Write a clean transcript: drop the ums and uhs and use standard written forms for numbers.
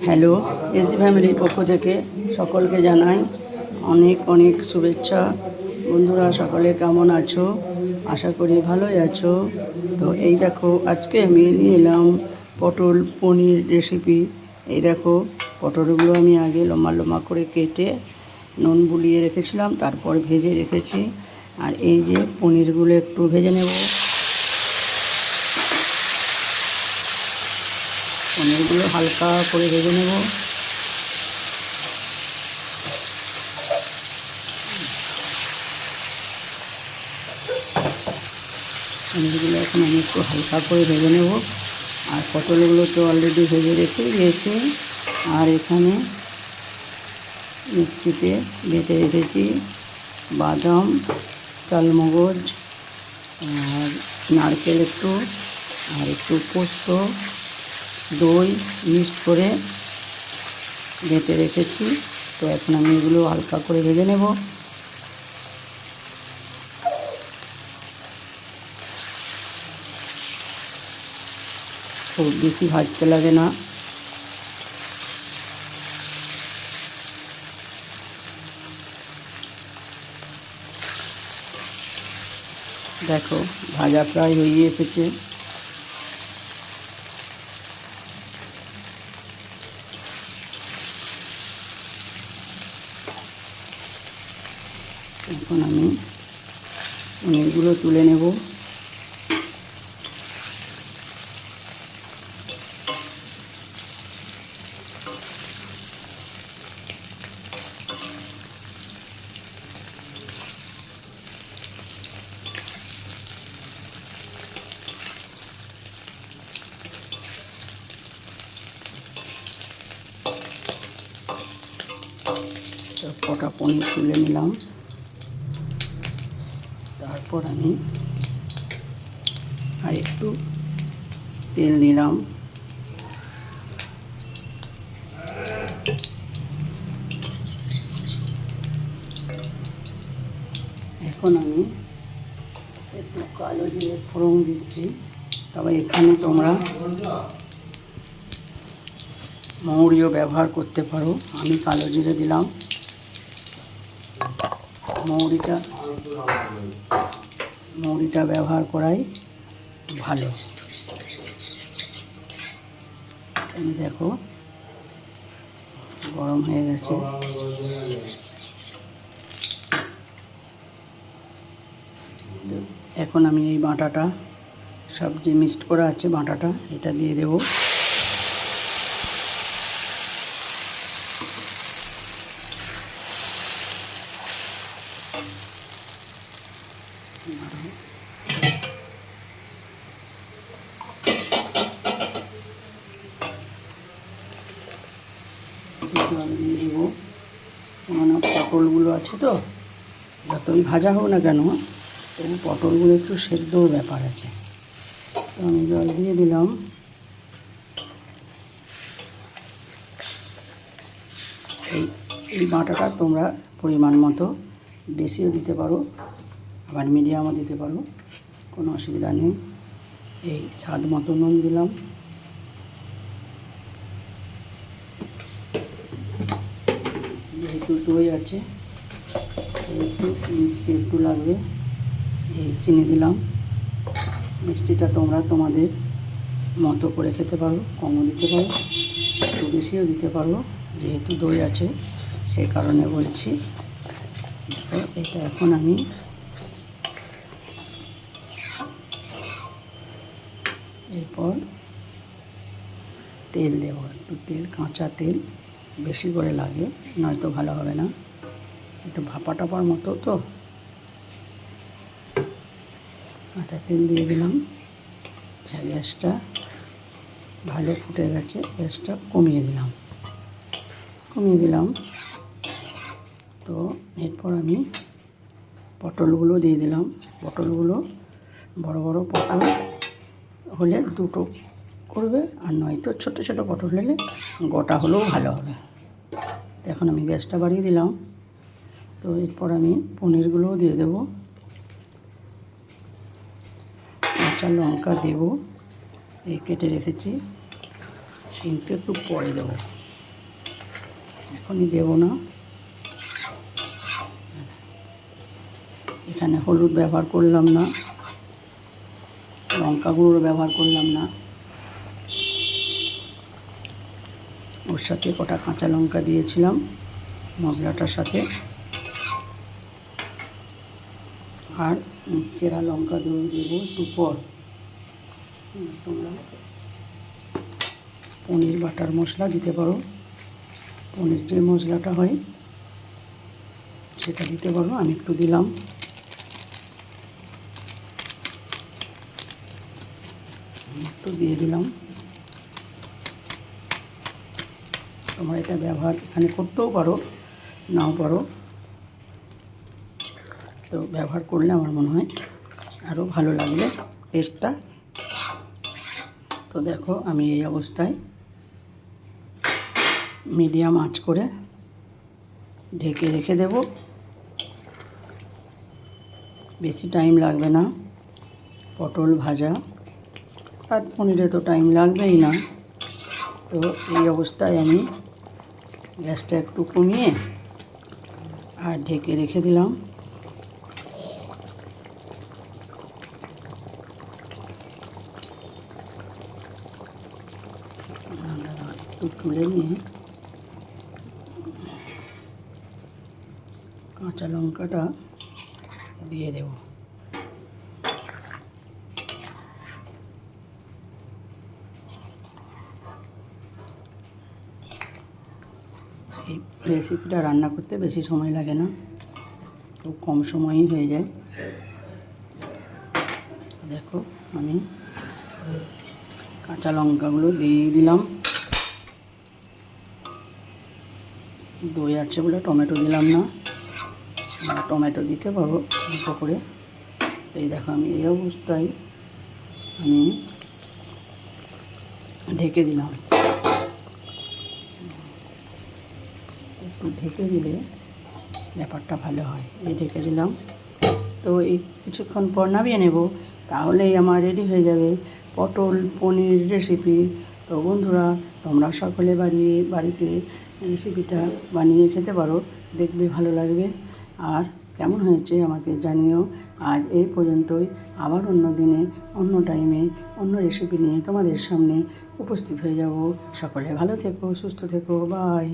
Hello, SG ফ্যামিলির পক্ষ থেকে সকলকে জানাই অনেক অনেক শুভেচ্ছা। বন্ধুরা সকলে কেমন আছো? আশা করি ভালোই আছো। তো এই দেখো, আজকে আমি নিয়ে এলাম পটল পনির রেসিপি। এই দেখো, পটলগুলো আমি আগে লম্বা লম্বা করে কেটে নুন বুলিয়ে রেখেছিলাম, তারপর ভেজে রেখেছি। আর এই যে পনিরগুলো একটু ভেজে নেব। পনিরগুলো হালকা করে ভেজে নেব। পনিরগুলো এখন আমি একটু হালকা করে ভেজে নেব। আর পটলগুলো তো অলরেডি ভেজে রেখে দিয়েছি। আর এখানে মিক্সিতে বেটে রেখেছি বাদাম, চালমগজ, আর নারকেল একটু, আর একটু পোস্ত, দই মিক্সড করে বেটে রেখেছি। তো এখন আমি এগুলো হালকা করে ভেজে নেব। খুব বেশি ভাজতে লাগে না। দেখো, ভাজা প্রায় হয়ে এসেছে। এখন আমি পনিরগুলো তুলে নেব। কটা পনির তুলে নিলাম। তারপর আমি আর একটু তেল দিলাম। এখন আমি একটু কালো জিরে ফোড়ন দিচ্ছি। তবে এখানে তোমরা মৌরিও ব্যবহার করতে পারো। আমি কালো জিরে দিলাম। মৌরিটা ব্যবহার করাই ভালো। আমি দেখো, গরম হয়ে গেছে। এখন আমি এই বাটাটা, সব যে মিক্সড করা আছে বাটাটা, এটা দিয়ে দেব। জল দিয়ে দেবো। কেননা পটলগুলো আছে তো, যতই ভাজা হোক না কেন, তবু পটলগুলো একটু সেদ্ধর ব্যাপার আছে। তো আমি জল দিয়ে দিলাম। এই বাটাটা তোমরা পরিমাণ মতো বেশিও দিতে পারো, আবার মিডিয়ামও দিতে পারো, কোনো অসুবিধা নেই। এই স্বাদ মতো নুন দিলাম। যেহেতু দই আছে সেহেতু মিষ্টি একটু লাগবে। এই চিনি দিলাম। মিষ্টিটা তোমরা তোমাদের মতো করে খেতে পারো, কমও দিতে পারো, একটু বেশিও দিতে পারো। যেহেতু দই আছে সে কারণে বলছি। তো এটা এখন আমি এরপর তেল দেবো। একটু তেল, কাঁচা তেল বেশি করে লাগে, নয়তো ভালো হবে না। একটু ভাপা টাপার মতো তো, কাঁচা তেল দিয়ে দিলাম। গ্যাসটা ভালো ফুটে গেছে, গ্যাসটা কমিয়ে দিলাম। তো এরপর আমি পটলগুলো দিয়ে দিলাম। পটলগুলো বড় বড় পটল হলে দুটো করবে, আর নয়তো ছোটো ছোটো পটল হলে গোটা হলেও ভালো হবে। তো এখন আমি গ্যাসটা বাড়িয়ে দিলাম। তো এরপর আমি পনিরগুলোও দিয়ে দেবো। কাঁচা লঙ্কা দেবো, এই কেটে রেখেছি। কিন্তু একটু পরে দেবো, এখনই দেবো না। এখানে হলুদ ব্যবহার করলাম না, লঙ্কা গুঁড়ো ব্যবহার করলাম না, ওর সাথে কটা কাঁচা লঙ্কা দিয়েছিলাম মশলাটার সাথে, আর চেরা লঙ্কা দিয়ে দেবো একটু পর। তোমরা পনির বাটার মশলা দিতে পারো, পনির যে মশলাটা হয় সেটা দিতে পারো। আমি একটু দিলাম, একটু দিয়ে দিলাম। তোমরা এটা ব্যবহার এখানে করতেও পারো, নাও পারো, তো ব্যবহার করলে আমার মনে হয় আরও ভালো লাগবে টেস্টটা। তো দেখো আমি এই অবস্থায় মিডিয়াম আঁচ করে ঢেকে রেখে দেব। বেশি টাইম লাগবে না, পটল ভাজা আর পনিরে তো টাইম লাগবেই না। তো এই অবস্থায় আমি গ্যাসটা একটু কমিয়ে আর ঢেকে রেখে দিলাম। একটু তুলে নিয়ে কাঁচা লঙ্কাটা দিয়ে দেব। এই রেসিপিটা রান্না করতে বেশি সময় লাগে না, খুব কম সময়ই হয়ে যায়। দেখো আমি কাঁচা লঙ্কাগুলো দিয়ে দিলাম, দই আছে বলে টমেটো দিলাম না, টমেটো দিতে পারো অল্প করে। এই দেখো আমি এই অবস্থায় আমি ঢেকে দিলাম। একটু ঢেকে দিলে ব্যাপারটা ভালো হয়। এই ঢেকে দিলাম, তো এই কিছুক্ষণ পর নামিয়ে নেব, তাহলেই আমার রেডি হয়ে যাবে পটল পনির রেসিপি। তো বন্ধুরা তোমরা সকলে বাড়িতে রেসিপিটা বানিয়ে খেতে পারো, দেখবে ভালো লাগবে। আর কেমন হয়েছে আমাকে জানিও। আজ এই পর্যন্তই, আবার অন্য দিনে অন্য টাইমে অন্য রেসিপি নিয়ে তোমাদের সামনে উপস্থিত হয়ে যাব। সকলে ভালো থেকো, সুস্থ থেকো, বাই।